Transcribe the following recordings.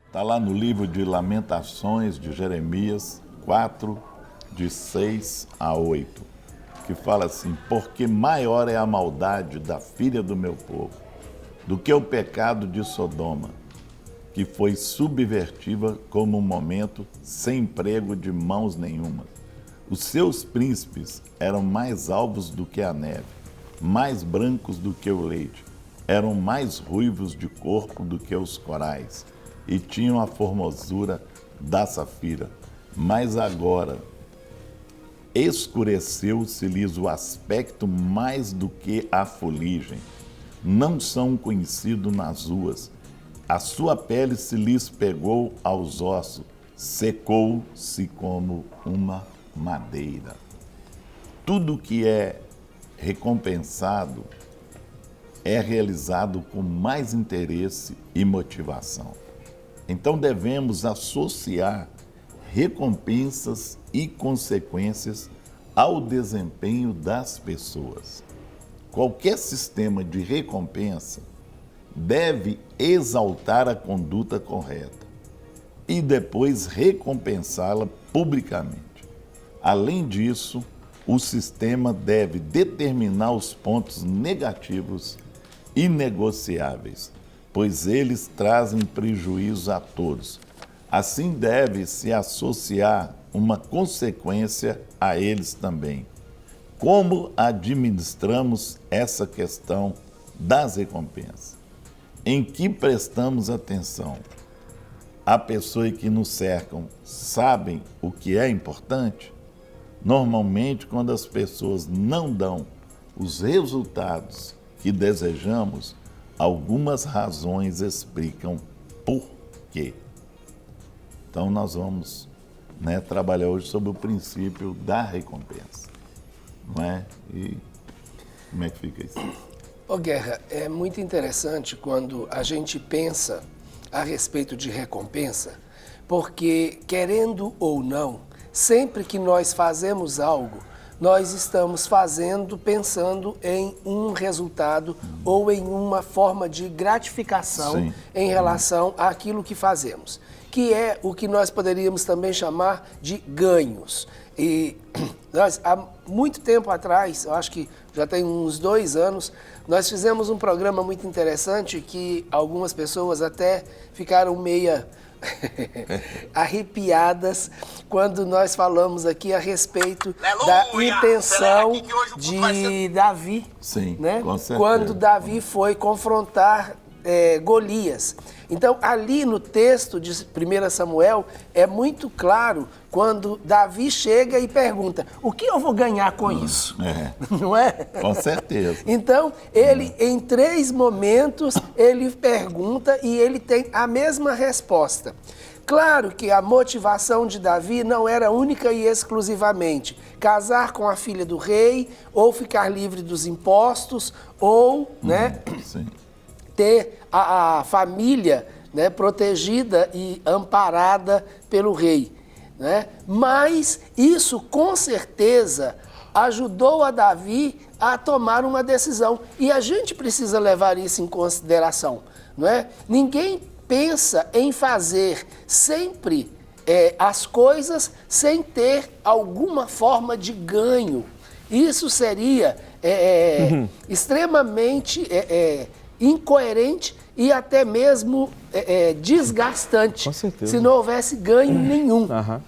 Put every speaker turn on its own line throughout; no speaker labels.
Está lá no livro de Lamentações de Jeremias 4, de 6 a 8, que fala assim: porque maior é a maldade da filha do meu povo do que o pecado de Sodoma, que foi subvertiva como um momento sem emprego de mãos nenhuma. Os seus príncipes eram mais alvos do que a neve, mais brancos do que o leite, eram mais ruivos de corpo do que os corais, e tinham a formosura da safira. Mas agora escureceu-se-lhes o aspecto mais do que a fuligem. Não são conhecidos nas ruas. A sua pele se lhes pegou aos ossos, secou-se como uma madeira. Tudo que é recompensado é realizado com mais interesse e motivação. Então devemos associar recompensas e consequências ao desempenho das pessoas. Qualquer sistema de recompensa deve exaltar a conduta correta e depois recompensá-la publicamente. Além disso, o sistema deve determinar os pontos negativos inegociáveis, pois eles trazem prejuízo a todos. Assim deve-se associar uma consequência a eles também. Como administramos essa questão das recompensas? Em que prestamos atenção? A pessoa que nos cercam sabem o que é importante? Normalmente, quando as pessoas não dão os resultados que desejamos, algumas razões explicam por quê. Então, nós vamos trabalhar hoje sobre o princípio da recompensa. Não é? E como é que fica isso?
Ô Guerra, é muito interessante quando a gente pensa a respeito de recompensa, porque, querendo ou não, sempre que nós fazemos algo, nós estamos pensando em um resultado ou em uma forma de gratificação
Sim.
em relação àquilo que fazemos, que é o que nós poderíamos também chamar de ganhos. E nós, há muito tempo atrás, eu acho que já tem uns 2 anos, nós fizemos um programa muito interessante que algumas pessoas até ficaram meia arrepiadas quando nós falamos aqui a respeito da intenção de Davi.
Sim,
né?
com certeza.
Quando Davi foi confrontar Golias. Então, ali no texto de 1 Samuel, é muito claro quando Davi chega e pergunta: o que eu vou ganhar com isso? Não é?
Com certeza.
Então, ele, em 3 momentos, ele pergunta e ele tem a mesma resposta. Claro que a motivação de Davi não era única e exclusivamente casar com a filha do rei, ou ficar livre dos impostos, ou
Sim.
ter a família protegida e amparada pelo rei. Mas isso, com certeza, ajudou a Davi a tomar uma decisão. E a gente precisa levar isso em consideração. Ninguém pensa em fazer sempre as coisas sem ter alguma forma de ganho. Isso seria extremamente incoerente e até mesmo desgastante, se não houvesse ganho nenhum.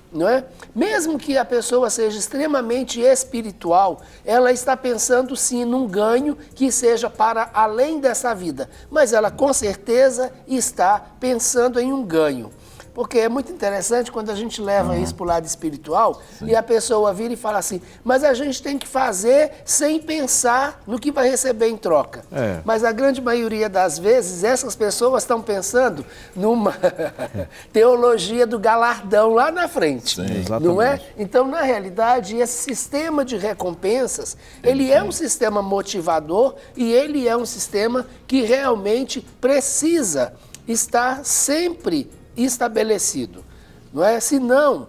Não é? Mesmo que a pessoa seja extremamente espiritual, ela está pensando sim num ganho que seja para além dessa vida, mas ela com certeza está pensando em um ganho. Porque é muito interessante quando a gente leva isso para o lado espiritual. Sim. E a pessoa vira e fala assim: mas a gente tem que fazer sem pensar no que vai receber em troca. Mas a grande maioria das vezes, essas pessoas estão pensando numa teologia do galardão lá na frente.
Sim,
não é? Então, na realidade, esse sistema de recompensas, ele é um sistema motivador e ele é um sistema que realmente precisa estar sempre estabelecido, não é? Senão,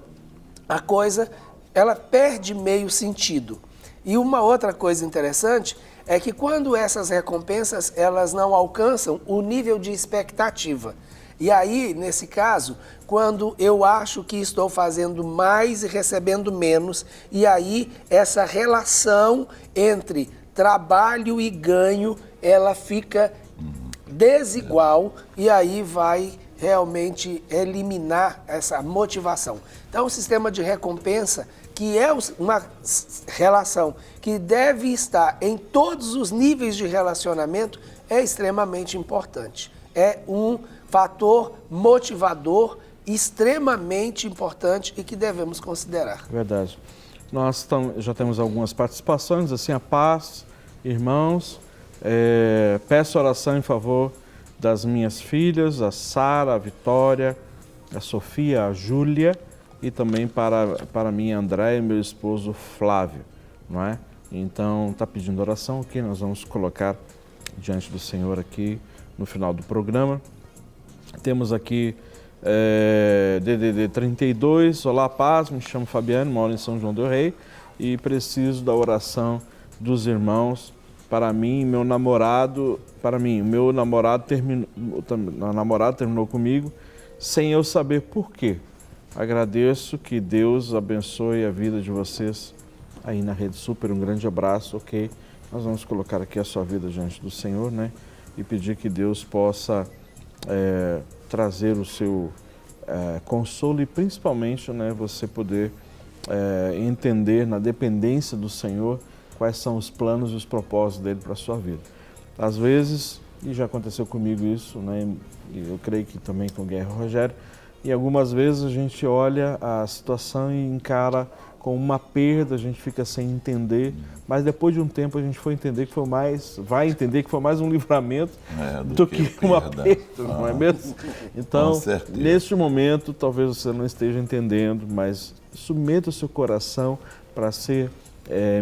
a coisa, ela perde meio sentido. E uma outra coisa interessante é que quando essas recompensas, elas não alcançam o nível de expectativa. E aí, nesse caso, quando eu acho que estou fazendo mais e recebendo menos, e aí essa relação entre trabalho e ganho, ela fica desigual e aí vai realmente eliminar essa motivação. Então, o sistema de recompensa, que é uma relação que deve estar em todos os níveis de relacionamento, é extremamente importante. É um fator motivador extremamente importante e que devemos considerar.
Verdade. Nós já temos algumas participações, assim, a paz, irmãos, peço oração em favor das minhas filhas, a Sara, a Vitória, a Sofia, a Júlia e também para mim, André e meu esposo Flávio, não é? Então, está pedindo oração aqui, nós vamos colocar diante do Senhor aqui no final do programa. Temos aqui DDD 32, olá paz, me chamo Fabiano, moro em São João del Rei e preciso da oração dos irmãos para mim, meu namorado terminou comigo sem eu saber por quê. Agradeço, que Deus abençoe a vida de vocês aí na Rede Super, um grande abraço, ok? Nós vamos colocar aqui a sua vida diante do Senhor, né? E pedir que Deus possa trazer o seu consolo e principalmente, né, você poder entender na dependência do Senhor quais são os planos e os propósitos dele para a sua vida. Às vezes, e já aconteceu comigo isso, né, e eu creio que também com o Guerra Rogério, e algumas vezes a gente olha a situação e encara com uma perda, a gente fica sem entender, mas depois de um tempo a gente vai entender que foi mais um livramento do que uma perda, não é mesmo? Então, neste momento, talvez você não esteja entendendo, mas submeta o seu coração para ser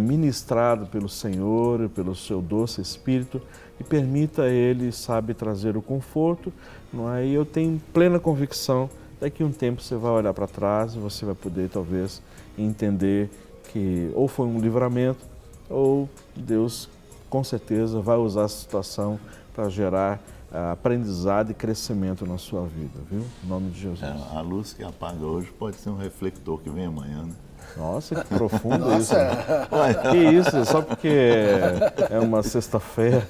ministrado pelo Senhor, pelo seu doce Espírito e permita Ele, sabe, trazer o conforto, não é? E eu tenho plena convicção, daqui a um tempo você vai olhar para trás e você vai poder talvez entender que ou foi um livramento ou Deus com certeza vai usar a situação para gerar aprendizado e crescimento na sua vida, viu? Em nome de Jesus.
A luz que apaga hoje pode ser um reflector que vem amanhã, né?
Nossa, que profundo isso. Né? Que isso, só porque é uma sexta-feira.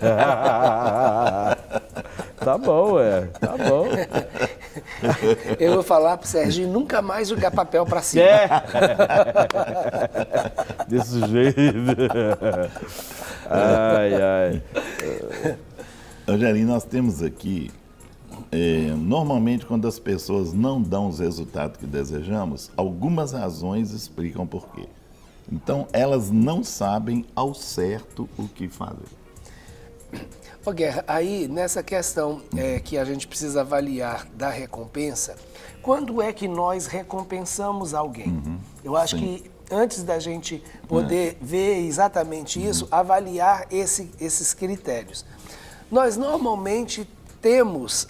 Tá bom, tá bom.
Eu vou falar pro Serginho nunca mais jogar papel para cima.
Desse jeito. Ai.
Angelim, nós temos aqui, normalmente quando as pessoas não dão os resultados que desejamos, algumas razões explicam por quê. Então, elas não sabem ao certo o que fazer.
Ô Guerra, aí nessa questão que a gente precisa avaliar da recompensa, quando é que nós recompensamos alguém? Eu acho que antes da gente poder ver exatamente isso, avaliar esses critérios. Nós normalmente temos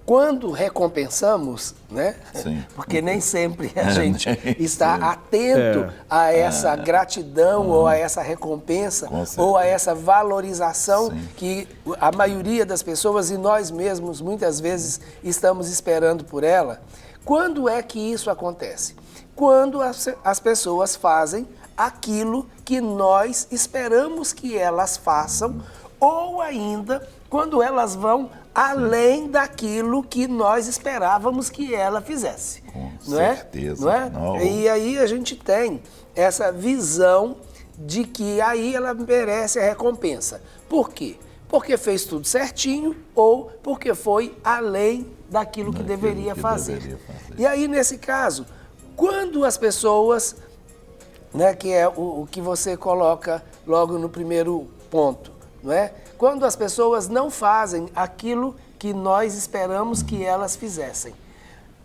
quando recompensamos, né?
Sim.
Porque nem sempre a gente está atento a essa gratidão ou a essa recompensa ou a essa valorização que a maioria das pessoas e nós mesmos muitas vezes estamos esperando por ela. Quando é que isso acontece? Quando as pessoas fazem aquilo que nós esperamos que elas façam ou ainda quando elas vão além daquilo que nós esperávamos que ela fizesse.
Com
não
certeza.
Não é?
Não.
E aí a gente tem essa visão de que aí ela merece a recompensa. Por quê? Porque fez tudo certinho ou porque foi além daquilo que deveria fazer. E aí, nesse caso, quando as pessoas, né, que é o que você coloca logo no primeiro ponto, não é? Quando as pessoas não fazem aquilo que nós esperamos que elas fizessem.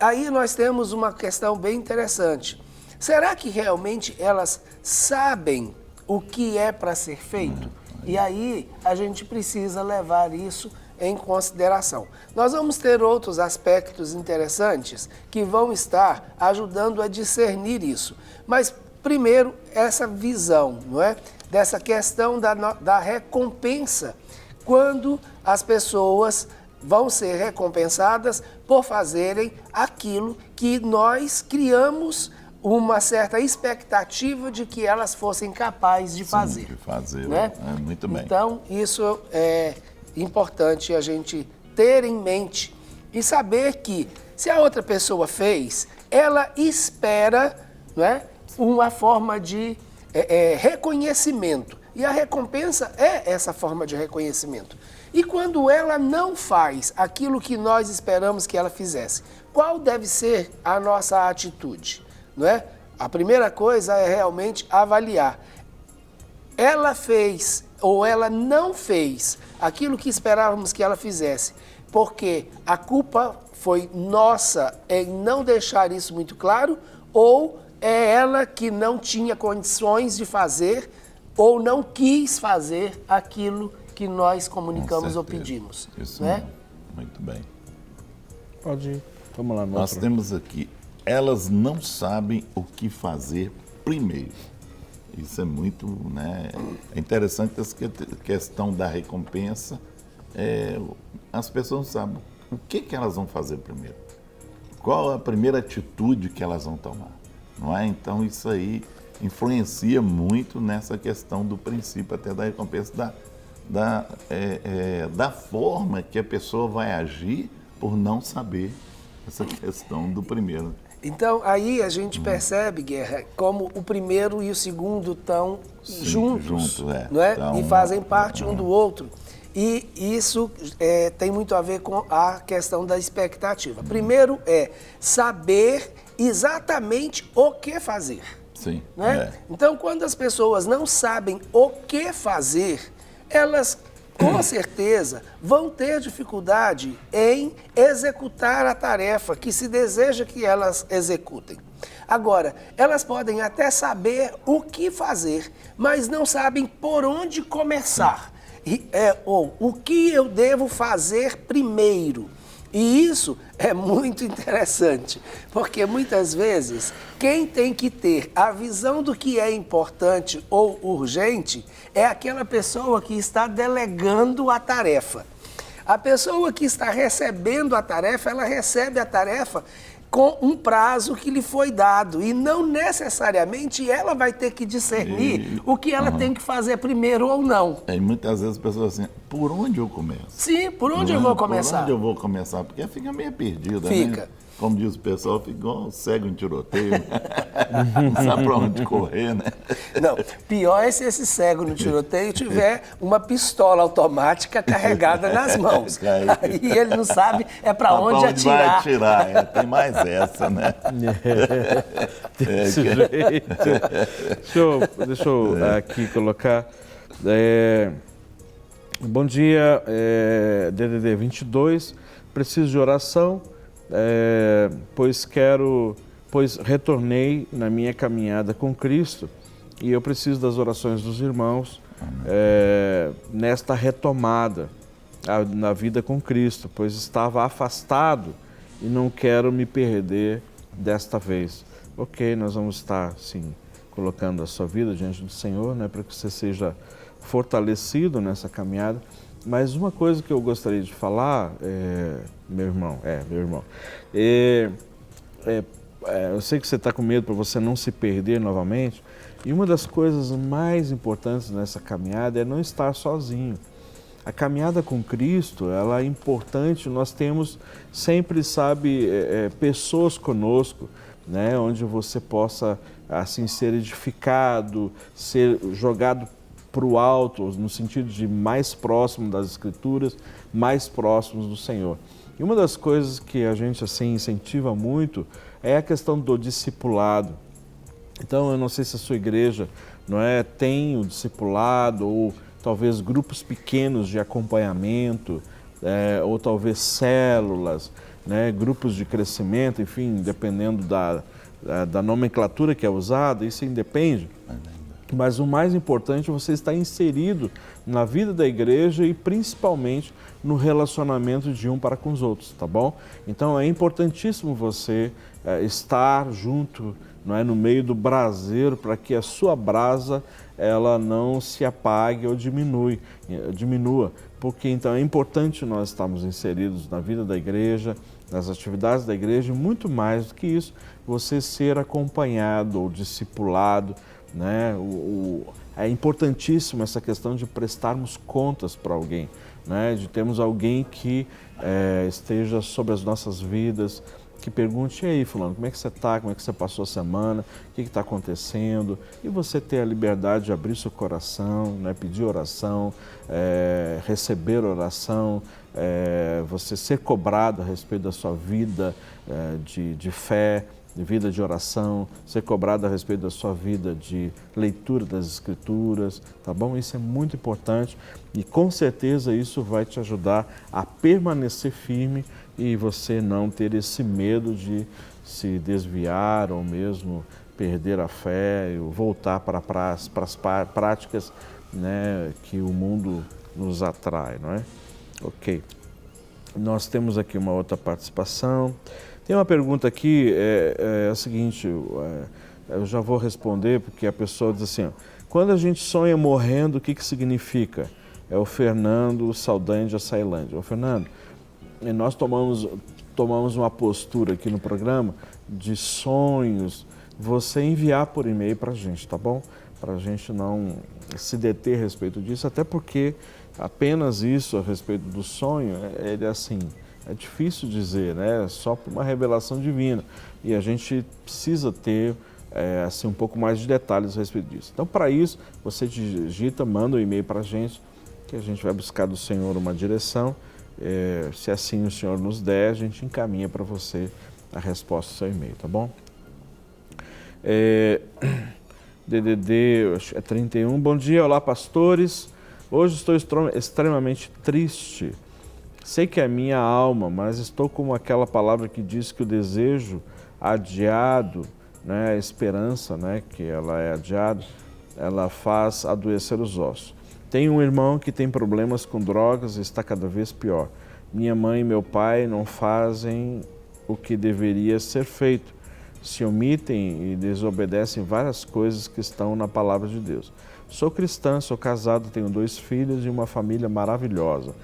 Aí nós temos uma questão bem interessante. Será que realmente elas sabem o que é para ser feito? E aí a gente precisa levar isso em consideração. Nós vamos ter outros aspectos interessantes que vão estar ajudando a discernir isso. Mas primeiro, essa visão, não é? Dessa questão da recompensa, quando as pessoas vão ser recompensadas por fazerem aquilo que nós criamos uma certa expectativa de que elas fossem capazes de fazer.
De fazer,
né?
Muito bem.
Então, isso é importante a gente ter em mente e saber que, se a outra pessoa fez, ela espera, né, uma forma de reconhecimento. E a recompensa é essa forma de reconhecimento. E quando ela não faz aquilo que nós esperamos que ela fizesse, qual deve ser a nossa atitude? Não é? A primeira coisa é realmente avaliar. Ela fez ou ela não fez aquilo que esperávamos que ela fizesse, porque a culpa foi nossa em não deixar isso muito claro, ou é ela que não tinha condições de fazer ou não quis fazer aquilo que nós comunicamos ou pedimos.
Isso
né?
Muito bem.
Pode ir. Vamos lá.
Nós temos aqui, elas não sabem o que fazer primeiro. Isso é muito, né? É interessante essa questão da recompensa. As pessoas não sabem o que elas vão fazer primeiro. Qual a primeira atitude que elas vão tomar, não é? Então isso aí influencia muito nessa questão do princípio até da recompensa, da forma que a pessoa vai agir por não saber essa questão do primeiro.
Então, aí a gente percebe, Guerra, como o primeiro e o segundo estão juntos, não é?
Então,
e fazem parte um do outro. E isso tem muito a ver com a questão da expectativa. Primeiro é saber exatamente o que fazer.
Sim.
Né? Então, quando as pessoas não sabem o que fazer, elas com certeza vão ter dificuldade em executar a tarefa que se deseja que elas executem. Agora, elas podem até saber o que fazer, mas não sabem por onde começar. Ou o que eu devo fazer primeiro. E isso é muito interessante, porque muitas vezes quem tem que ter a visão do que é importante ou urgente é aquela pessoa que está delegando a tarefa. A pessoa que está recebendo a tarefa, ela recebe a tarefa com um prazo que lhe foi dado e não necessariamente ela vai ter que discernir o que ela tem que fazer primeiro ou não.
E muitas vezes as pessoas assim, por onde eu começo?
Sim, por onde eu vou começar?
Por onde eu vou começar? Porque fica meio perdida,
fica.
Né? Como diz o pessoal, fica igual cego em tiroteio. Não sabe para onde correr, né?
Não, pior é se esse cego no tiroteio tiver uma pistola automática carregada nas mãos. Aí ele não sabe para onde atirar.
Vai atirar, tem mais essa, né?
Desse jeito. Deixa eu aqui colocar. Bom dia, DDD 22, preciso de oração. Pois retornei na minha caminhada com Cristo e eu preciso das orações dos irmãos nesta retomada na vida com Cristo, pois estava afastado e não quero me perder desta vez. Ok, nós vamos estar, sim, colocando a sua vida diante do Senhor, né, para que você seja fortalecido nessa caminhada. Mas uma coisa que eu gostaria de falar, meu irmão, eu sei que você está com medo para você não se perder novamente, e uma das coisas mais importantes nessa caminhada é não estar sozinho. A caminhada com Cristo, ela é importante, nós temos sempre, pessoas conosco, né, onde você possa, assim, ser edificado, ser jogado para o alto, no sentido de mais próximo das Escrituras, mais próximos do Senhor. E uma das coisas que a gente assim incentiva muito é a questão do discipulado. Então, eu não sei se a sua igreja tem o discipulado ou talvez grupos pequenos de acompanhamento, ou talvez células, né, grupos de crescimento, enfim, dependendo da nomenclatura que é usada, isso independe. Mas o mais importante é você estar inserido na vida da igreja e principalmente no relacionamento de um para com os outros, tá bom? Então é importantíssimo você estar junto, não é, no meio do braseiro, para que a sua brasa ela não se apague ou diminua, porque então é importante nós estarmos inseridos na vida da igreja, nas atividades da igreja, e muito mais do que isso, você ser acompanhado ou discipulado, né? É importantíssimo essa questão de prestarmos contas para alguém, né? De termos alguém que esteja sobre as nossas vidas, que pergunte: e aí, fulano, como é que você está? Como é que você passou a semana? O que está acontecendo? E você ter a liberdade de abrir seu coração, né? Pedir oração, receber oração, você ser cobrado a respeito da sua vida de fé, de vida de oração, ser cobrado a respeito da sua vida de leitura das Escrituras, tá bom? Isso é muito importante e com certeza isso vai te ajudar a permanecer firme e você não ter esse medo de se desviar ou mesmo perder a fé e voltar para as práticas, né, que o mundo nos atrai, não é? Ok. Nós temos aqui uma outra participação. Tem uma pergunta aqui, é a seguinte, eu já vou responder, porque a pessoa diz assim: ó, quando a gente sonha morrendo, o que significa? É o Fernando Saldanha de Açailândia. Ô Fernando, nós tomamos uma postura aqui no programa de sonhos, você enviar por e-mail para a gente, tá bom? Para a gente não se deter a respeito disso, até porque apenas isso a respeito do sonho, ele é assim, é difícil dizer, né? Só por uma revelação divina. E a gente precisa ter assim, um pouco mais de detalhes a respeito disso. Então, para isso, você digita, manda um e-mail para a gente, que a gente vai buscar do Senhor uma direção. Se assim o Senhor nos der, a gente encaminha para você a resposta do seu e-mail, tá bom? DDD 31, bom dia, olá pastores. Hoje estou extremamente triste. Sei que é minha alma, mas estou como aquela palavra que diz que o desejo adiado, né, a esperança, né, que ela é adiada, ela faz adoecer os ossos. Tenho um irmão que tem problemas com drogas e está cada vez pior. Minha mãe e meu pai não fazem o que deveria ser feito. Se omitem e desobedecem várias coisas que estão na palavra de Deus. Sou cristã, sou casado, tenho 2 filhos e uma família maravilhosa.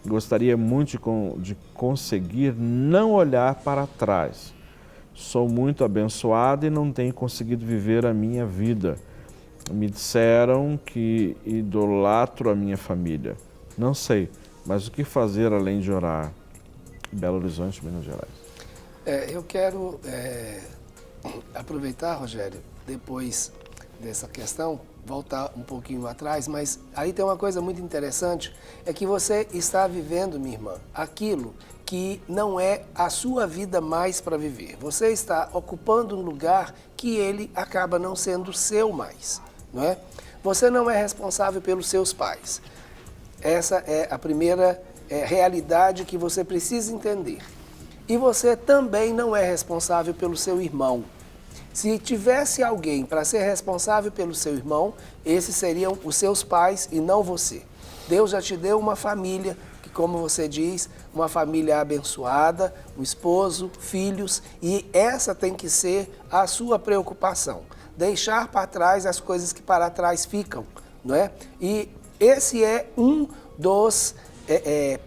Gostaria muito de conseguir não olhar para trás. Sou muito abençoado e não tenho conseguido viver a minha vida. Me disseram que idolatro a minha família. Não sei, mas o que fazer além de orar? Belo Horizonte, Minas Gerais.
Eu quero aproveitar, Rogério, depois dessa questão, voltar um pouquinho atrás, mas aí tem uma coisa muito interessante, é que você está vivendo, minha irmã, aquilo que não é a sua vida mais para viver. Você está ocupando um lugar que ele acaba não sendo seu mais, não é? Você não é responsável pelos seus pais. Essa é a primeira realidade que você precisa entender. E você também não é responsável pelo seu irmão. Se tivesse alguém para ser responsável pelo seu irmão, esses seriam os seus pais e não você. Deus já te deu uma família, que como você diz, uma família abençoada, um esposo, filhos, e essa tem que ser a sua preocupação. Deixar para trás as coisas que para trás ficam, não é? E esse é um dos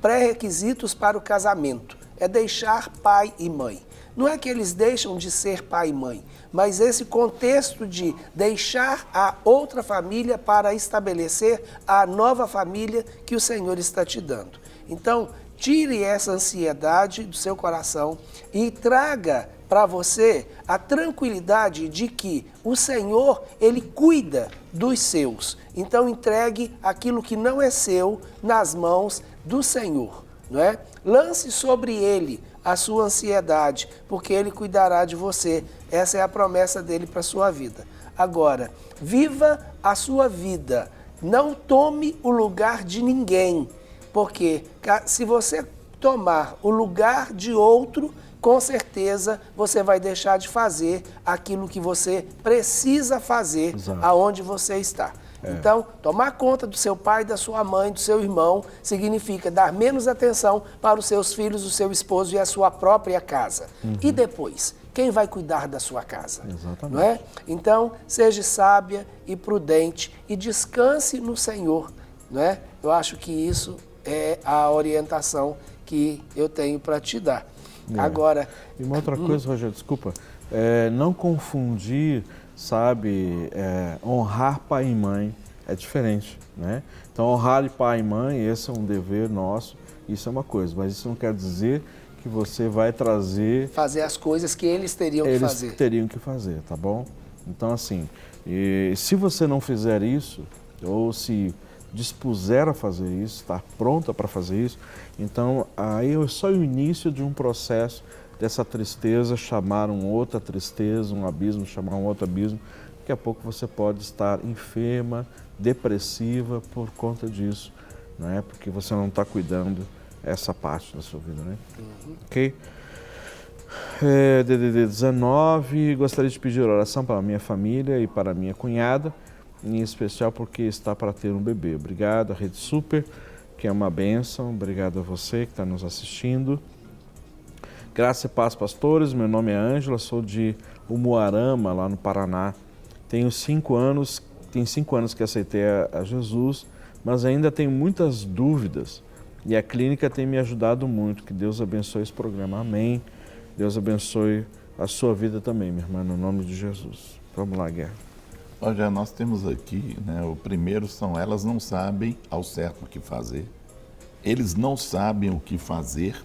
pré-requisitos para o casamento, é deixar pai e mãe. Não é que eles deixam de ser pai e mãe, mas esse contexto de deixar a outra família para estabelecer a nova família que o Senhor está te dando. Então, tire essa ansiedade do seu coração e traga para você a tranquilidade de que o Senhor, Ele cuida dos seus. Então, entregue aquilo que não é seu nas mãos do Senhor, não é? Lance sobre Ele a sua ansiedade, porque Ele cuidará de você. Essa é a promessa dele para a sua vida. Agora, viva a sua vida. Não tome o lugar de ninguém, porque se você tomar o lugar de outro, com certeza você vai deixar de fazer aquilo que você precisa fazer. Exato. Aonde você está. Então, tomar conta do seu pai, da sua mãe, do seu irmão, significa dar menos atenção para os seus filhos, o seu esposo e a sua própria casa. E depois, quem vai cuidar da sua casa?
Exatamente.
Não é? Então, seja sábia e prudente e descanse no Senhor. Não é? Eu acho que isso é a orientação que eu tenho para te dar. Agora...
E uma outra coisa, Rogério, desculpa, não confundir, sabe, honrar pai e mãe é diferente, né? Então, honrar pai e mãe, esse é um dever nosso, isso é uma coisa, mas isso não quer dizer que você vai fazer
as coisas que eles teriam que fazer.
Eles teriam que fazer, tá bom? Então, assim, se você não fizer isso, ou se dispuser a fazer isso, estar pronta para fazer isso, então aí é só o início de um processo dessa tristeza chamar outra tristeza, um abismo chamar um outro abismo. Daqui a pouco você pode estar enferma, depressiva por conta disso, né? Porque você não está cuidando essa parte da sua vida, né? Ok? DDD 19, gostaria de pedir oração para a minha família e para a minha cunhada, em especial porque está para ter um bebê. Obrigado, a Rede Super, que é uma bênção. Obrigado a você que está nos assistindo. Graça e paz, pastores. Meu nome é Ângela, sou de Umuarama, lá no Paraná. Tenho 5 anos que aceitei a Jesus, mas ainda tenho muitas dúvidas e a clínica tem me ajudado muito. Que Deus abençoe esse programa. Amém. Deus abençoe a sua vida também, minha irmã, no nome de Jesus. Vamos lá, Guerra.
Olha, nós temos aqui, né, o primeiro são elas não sabem ao certo o que fazer. Eles não sabem o que fazer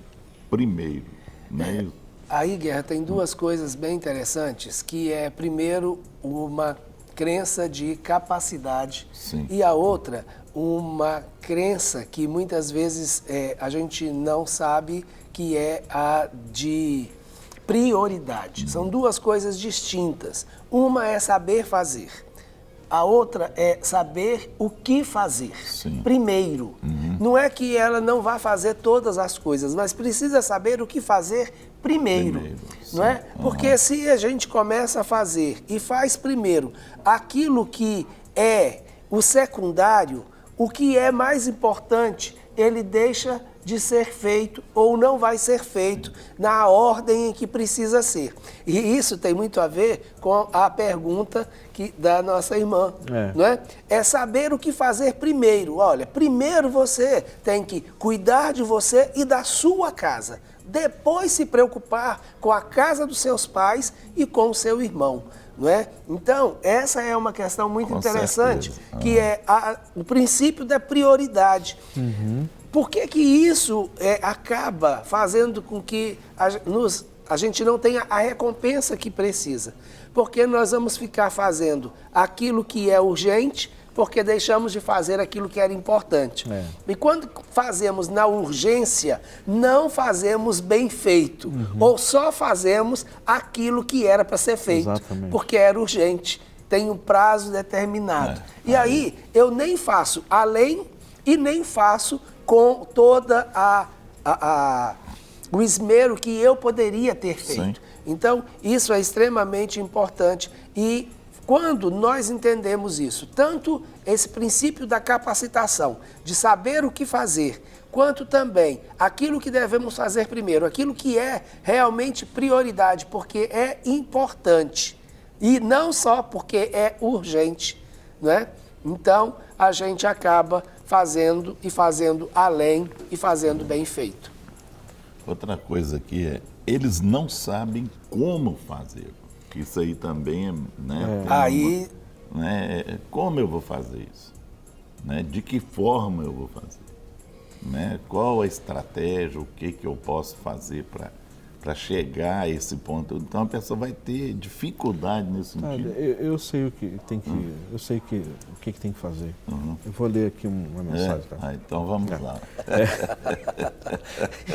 primeiro. Né?
Aí, Guerra, tem duas coisas bem interessantes, que é, primeiro, uma crença de capacidade.
Sim.
E a outra, uma crença que muitas vezes a gente não sabe, que é a de prioridade. São duas coisas distintas. Uma é saber fazer. A outra é saber o que fazer.
Sim.
Primeiro. Não é que ela não vá fazer todas as coisas, mas precisa saber o que fazer primeiro. Não é? Porque se a gente começa a fazer e faz primeiro aquilo que é o secundário, o que é mais importante, ele deixa de ser feito ou não vai ser feito na ordem em que precisa ser. E isso tem muito a ver com a pergunta da nossa irmã, não é? É saber o que fazer primeiro. Olha, primeiro você tem que cuidar de você e da sua casa. Depois se preocupar com a casa dos seus pais e com o seu irmão. Não é? Então, essa é uma questão muito interessante, que é o princípio da prioridade. Por que que isso acaba fazendo com que a gente não tenha a recompensa que precisa? Porque nós vamos ficar fazendo aquilo que é urgente, porque deixamos de fazer aquilo que era importante. E quando fazemos na urgência, não fazemos bem feito, ou só fazemos aquilo que era para ser feito, porque era urgente, tem um prazo determinado. E aí, eu nem faço além e nem faço com toda o esmero que eu poderia ter feito. Então, isso é extremamente importante. E quando nós entendemos isso, tanto esse princípio da capacitação, de saber o que fazer, quanto também aquilo que devemos fazer primeiro, aquilo que é realmente prioridade, porque é importante, e não só porque é urgente, né? Então, a gente acaba fazendo e fazendo além e fazendo bem feito.
Outra coisa aqui é, eles não sabem como fazer. Isso aí também é, né?
Aí...
né, como eu vou fazer isso? Né? De que forma eu vou fazer? Né? Qual a estratégia, o que eu posso fazer para chegar a esse ponto? Então a pessoa vai ter dificuldade nesse sentido.
Eu sei o que tem que, eu sei o que tem que fazer. Eu vou ler aqui uma mensagem. Tá?
Então vamos lá.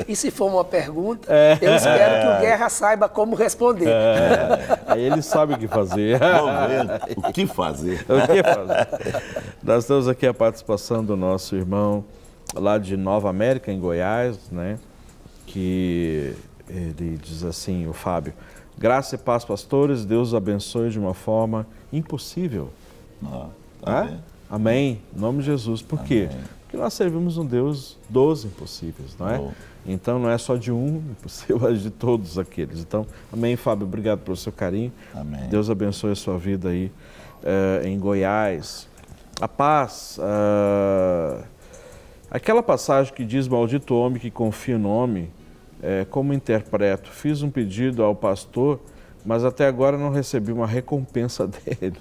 E se for uma pergunta, eu espero que o Guerra saiba como responder.
Aí ele sabe o que fazer.
Vamos ver o que fazer.
O que fazer? Nós temos aqui a participação do nosso irmão lá de Nova América, em Goiás, né? Que ele diz assim, o Fábio, graça e paz, pastores, Deus os abençoe de uma forma impossível. Amém, em nome de Jesus. Por quê? Porque nós servimos um Deus dos impossíveis, não é? Então não é só de um impossível, mas de todos aqueles. Então, amém, Fábio, obrigado pelo seu carinho.
Amém.
Deus abençoe a sua vida aí em Goiás. A paz, aquela passagem que diz, maldito o homem que confia no homem, como interpreto? Fiz um pedido ao pastor, mas até agora não recebi uma recompensa dele.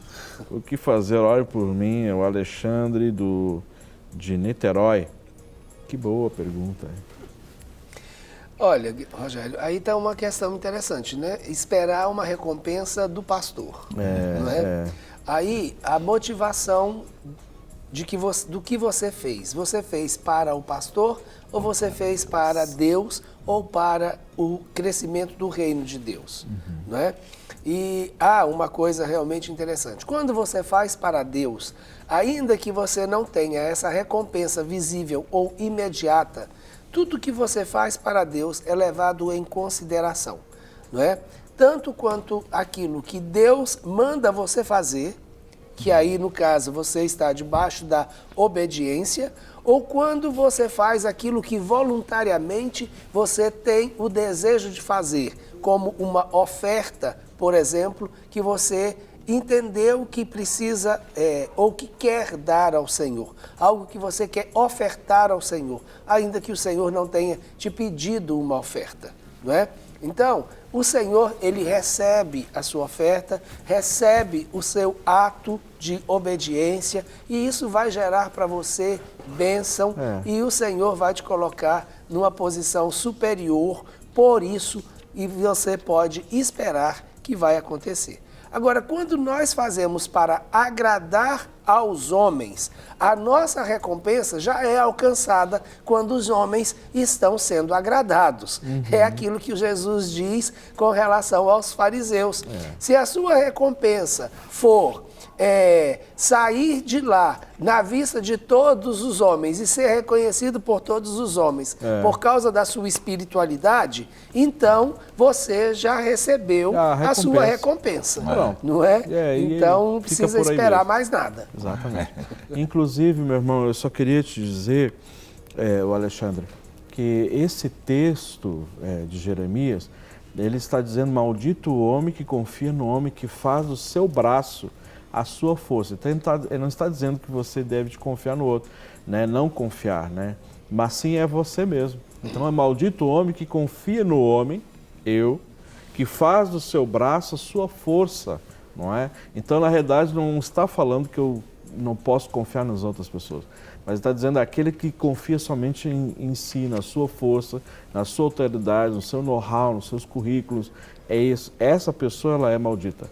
O que fazer? Ore por mim, é o Alexandre de Niterói. Que boa pergunta.
Olha, Rogério, aí está uma questão interessante, né? Esperar uma recompensa do pastor, não é? Aí, a motivação do que você fez. Você fez para o pastor ou você fez para Deus ou para o crescimento do reino de Deus, não é? E há uma coisa realmente interessante. Quando você faz para Deus, ainda que você não tenha essa recompensa visível ou imediata, tudo que você faz para Deus é levado em consideração, não é? Tanto quanto aquilo que Deus manda você fazer, que aí, no caso, você está debaixo da obediência, ou quando você faz aquilo que voluntariamente você tem o desejo de fazer, como uma oferta, por exemplo, que você entendeu que precisa ou que quer dar ao Senhor, algo que você quer ofertar ao Senhor, ainda que o Senhor não tenha te pedido uma oferta, não é? Então, o Senhor, ele recebe a sua oferta, recebe o seu ato de obediência e isso vai gerar para você bênção e o Senhor vai te colocar numa posição superior, por isso, e você pode esperar que vai acontecer. Agora, quando nós fazemos para agradar aos homens, a nossa recompensa já é alcançada quando os homens estão sendo agradados. É aquilo que Jesus diz com relação aos fariseus. Se a sua recompensa for sair de lá na vista de todos os homens e ser reconhecido por todos os homens por causa da sua espiritualidade, então você já recebeu a sua recompensa, não é? Então não precisa esperar mais nada.
Exatamente. Inclusive, meu irmão, eu só queria te dizer, o Alexandre, que esse texto de Jeremias, ele está dizendo, maldito o homem que confia no homem que faz do seu braço a sua força. Então, ele não está dizendo que você deve confiar no outro, né? Não confiar, né? Mas sim é você mesmo. Então, é maldito o homem que confia no homem, que faz do seu braço a sua força, não é? Então, na realidade, não está falando que eu não posso confiar nas outras pessoas, mas está dizendo aquele que confia somente em si, na sua força, na sua autoridade, no seu know-how, nos seus currículos. É isso. Essa pessoa, ela é maldita.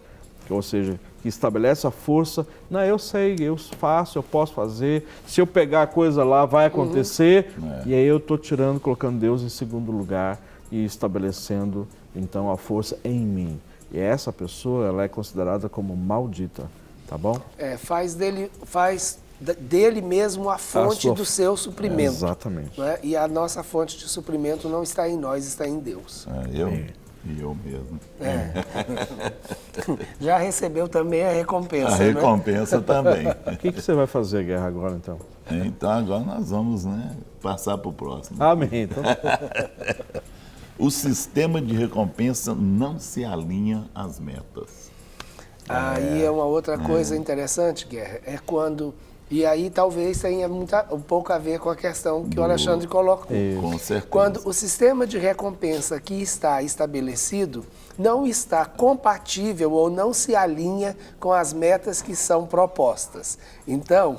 Ou seja, que estabelece a força, não, eu sei, eu faço, eu posso fazer, se eu pegar a coisa lá, vai acontecer, e aí eu estou colocando Deus em segundo lugar e estabelecendo, então, a força em mim. E essa pessoa, ela é considerada como maldita, tá bom?
Faz dele mesmo a fonte do seu suprimento.
Exatamente.
Né? E a nossa fonte de suprimento não está em nós, está em Deus.
E eu mesmo.
Já recebeu também a recompensa,
A recompensa também.
O que você vai fazer, Guerra, agora, então?
Então, agora nós vamos passar para o próximo.
Amém. Então...
O sistema de recompensa não se alinha às metas.
Aí é uma outra coisa interessante, Guerra, é quando... E aí talvez tenha um pouco a ver com a questão que o Alexandre colocou.
Com certeza.
Quando o sistema de recompensa que está estabelecido não está compatível ou não se alinha com as metas que são propostas. Então,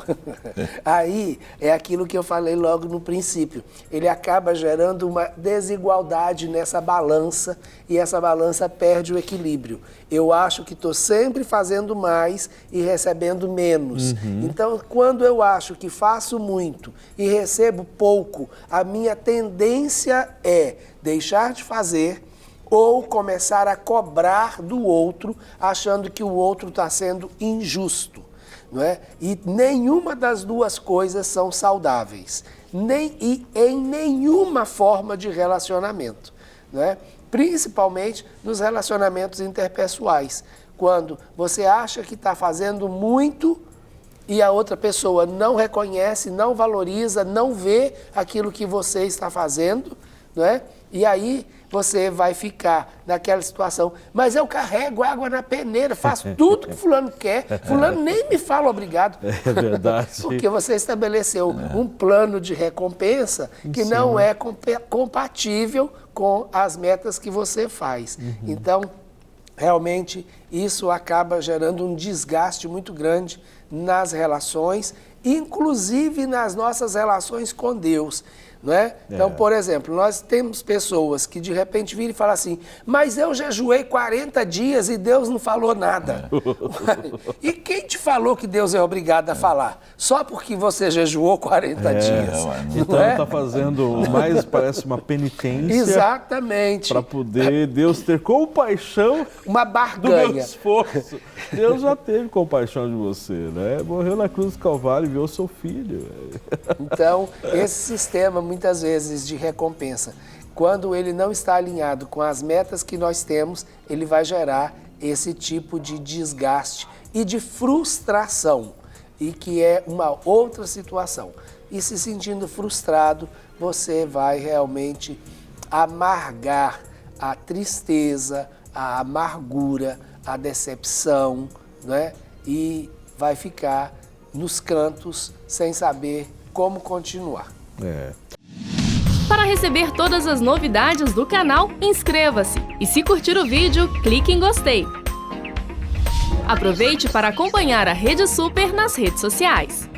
aí é aquilo que eu falei logo no princípio. Ele acaba gerando uma desigualdade nessa balança e essa balança perde o equilíbrio. Eu acho que estou sempre fazendo mais e recebendo menos. Então, quando eu acho que faço muito e recebo pouco, a minha tendência é deixar de fazer ou começar a cobrar do outro, achando que o outro está sendo injusto, não é? E nenhuma das duas coisas são saudáveis, nem em nenhuma forma de relacionamento, não é? principalmente nos relacionamentos interpessoais. Quando você acha que está fazendo muito e a outra pessoa não reconhece, não valoriza, não vê aquilo que você está fazendo, não é? E aí você vai ficar naquela situação, mas eu carrego água na peneira, faço tudo que fulano quer, fulano nem me fala obrigado.
É verdade.
Porque você estabeleceu um plano de recompensa que não é compatível com as metas que você faz. Então, realmente, isso acaba gerando um desgaste muito grande nas relações, inclusive nas nossas relações com Deus. Não é? Então, por exemplo, nós temos pessoas que de repente viram e falam assim, mas eu jejuei 40 dias e Deus não falou nada. E quem te falou que Deus é obrigado a falar? Só porque você jejuou 40 dias.
Então está fazendo mais, parece uma penitência.
Exatamente.
Para poder Deus ter compaixão
uma barganha
do meu esforço. Deus já teve compaixão de você, né? Morreu na cruz do Calvário e viu o seu filho.
Então, esse sistema muitas vezes de recompensa, quando ele não está alinhado com as metas que nós temos, ele vai gerar esse tipo de desgaste e de frustração, e que é uma outra situação. E se sentindo frustrado, você vai realmente amargar a tristeza, a amargura, a decepção, né? E vai ficar nos cantos sem saber como continuar.
Para receber todas as novidades do canal, inscreva-se e, se curtir o vídeo, clique em gostei. Aproveite para acompanhar a Rede Super nas redes sociais.